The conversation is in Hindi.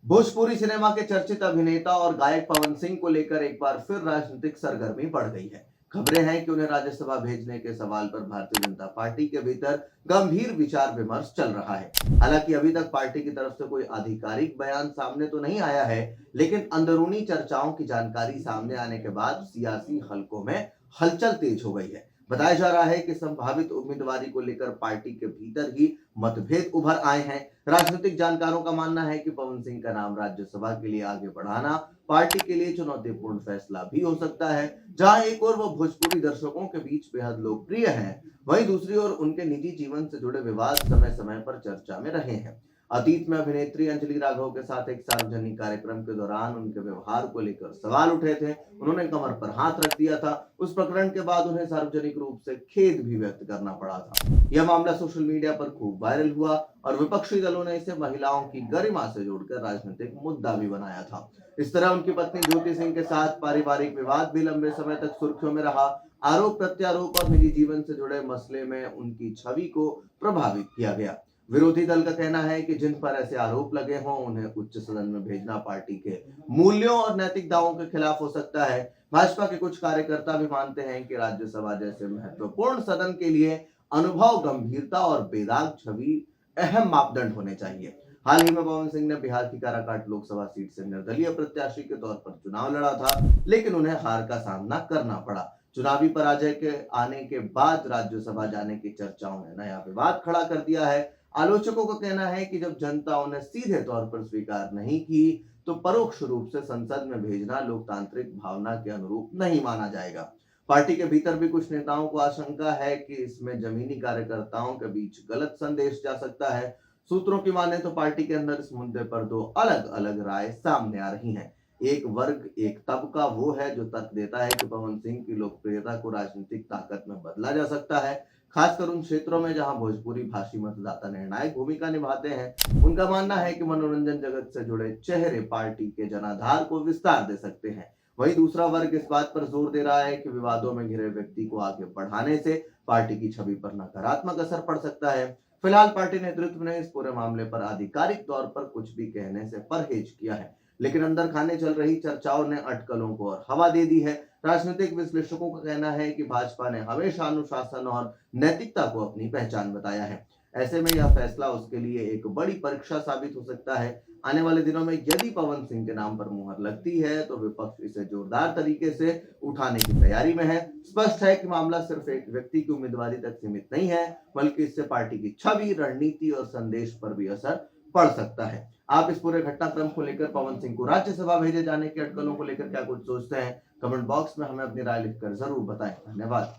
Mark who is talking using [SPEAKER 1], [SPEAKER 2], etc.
[SPEAKER 1] भोजपुरी सिनेमा के चर्चित अभिनेता और गायक पवन सिंह को लेकर एक बार फिर राजनीतिक सरगर्मी बढ़ गई है। खबरें हैं कि उन्हें राज्यसभा भेजने के सवाल पर भारतीय जनता पार्टी के भीतर गंभीर विचार विमर्श चल रहा है। हालांकि अभी तक पार्टी की तरफ से कोई आधिकारिक बयान सामने तो नहीं आया है, लेकिन अंदरूनी चर्चाओं की जानकारी सामने आने के बाद सियासी हलकों में हलचल तेज हो गई है। बताया जा रहा है कि संभावित उम्मीदवारी को लेकर पार्टी के भीतर ही मतभेद उभर आए हैं। राजनीतिक जानकारों का मानना है कि पवन सिंह का नाम राज्यसभा के लिए आगे बढ़ाना पार्टी के लिए चुनौतीपूर्ण फैसला भी हो सकता है। जहां एक ओर वो भोजपुरी दर्शकों के बीच बेहद लोकप्रिय हैं, वहीं दूसरी ओर उनके निजी जीवन से जुड़े विवाद समय समय पर चर्चा में रहे हैं। अतीत में अभिनेत्री अंजलि राघव के साथ एक सार्वजनिक कार्यक्रम के दौरान उनके व्यवहार को लेकर सवाल उठे थे। उन्होंने कमर पर हाथ रख दिया था। उस प्रकरण के बाद उन्हें सार्वजनिक रूप से खेद भी व्यक्त करना पड़ा था। यह मामला सोशल मीडिया पर खूब वायरल हुआ और विपक्षी दलों ने इसे महिलाओं की गरिमा से जोड़कर राजनीतिक मुद्दा भी बनाया था। इस तरह उनकी पत्नी ज्योति सिंह के साथ पारिवारिक विवाद भी लंबे समय तक सुर्खियों में रहा। आरोप प्रत्यारोप और निजी जीवन से जुड़े मसले में उनकी छवि को प्रभावित किया गया। विरोधी दल का कहना है कि जिन पर ऐसे आरोप लगे हों उन्हें उच्च सदन में भेजना पार्टी के मूल्यों और नैतिक दावों के खिलाफ हो सकता है। भाजपा के कुछ कार्यकर्ता भी मानते हैं कि राज्यसभा जैसे महत्वपूर्ण सदन के लिए अनुभव, गंभीरता और बेदाग छवि अहम मापदंड होने चाहिए। हाल ही में पवन सिंह ने बिहार की काराकाट लोकसभा सीट से निर्दलीय प्रत्याशी के तौर पर चुनाव लड़ा था, लेकिन उन्हें हार का सामना करना पड़ा। चुनावी पराजय के आने के बाद राज्यसभा जाने की चर्चाओं ने नया विवाद खड़ा कर दिया है। आलोचकों का कहना है कि जब जनता उन्हें सीधे तौर पर स्वीकार नहीं की, तो परोक्ष रूप से संसद में भेजना लोकतांत्रिक भावना के अनुरूप नहीं माना जाएगा। पार्टी के भीतर भी कुछ नेताओं को आशंका है कि इसमें जमीनी कार्यकर्ताओं के बीच गलत संदेश जा सकता है। सूत्रों की माने तो पार्टी के अंदर इस मुद्दे पर दो अलग अलग राय सामने आ रही हैं। एक वर्ग, एक तबका वो है जो तर्क देता है कि पवन सिंह की लोकप्रियता को राजनीतिक ताकत में बदला जा सकता है, खासकर उन क्षेत्रों में जहां भोजपुरी भाषी मतदाता निर्णायक भूमिका निभाते हैं। उनका मानना है कि मनोरंजन जगत से जुड़े चेहरे पार्टी के जनाधार को विस्तार दे सकते हैं। वहीं दूसरा वर्ग इस बात पर जोर दे रहा है कि विवादों में घिरे व्यक्ति को आगे बढ़ाने से पार्टी की छवि पर नकारात्मक असर पड़ सकता है। फिलहाल पार्टी नेतृत्व ने इस पूरे मामले पर आधिकारिक तौर पर कुछ भी कहने से परहेज किया है, लेकिन अंदर खाने चल रही चर्चाओं ने अटकलों को और हवा दे दी है। राजनीतिक विश्लेषकों का कहना है कि भाजपा ने हमेशा अनुशासन और नैतिकता को अपनी पहचान बताया है। ऐसे में यह फैसला उसके लिए एक बड़ी परीक्षा साबित हो सकता है। आने वाले दिनों में यदि पवन सिंह के नाम पर मुहर लगती है, तो विपक्ष इसे जोरदार तरीके से उठाने की तैयारी में है। स्पष्ट है कि मामला सिर्फ एक व्यक्ति की उम्मीदवारी तक सीमित नहीं है, बल्कि इससे पार्टी की छवि, रणनीति और संदेश पर भी असर पड़ सकता है। आप इस पूरे घटनाक्रम को लेकर पवन सिंह को राज्यसभा भेजे जाने के अटकलों को लेकर क्या कुछ सोचते हैं? कमेंट बॉक्स में हमें अपनी राय लिखकर जरूर बताएं। धन्यवाद।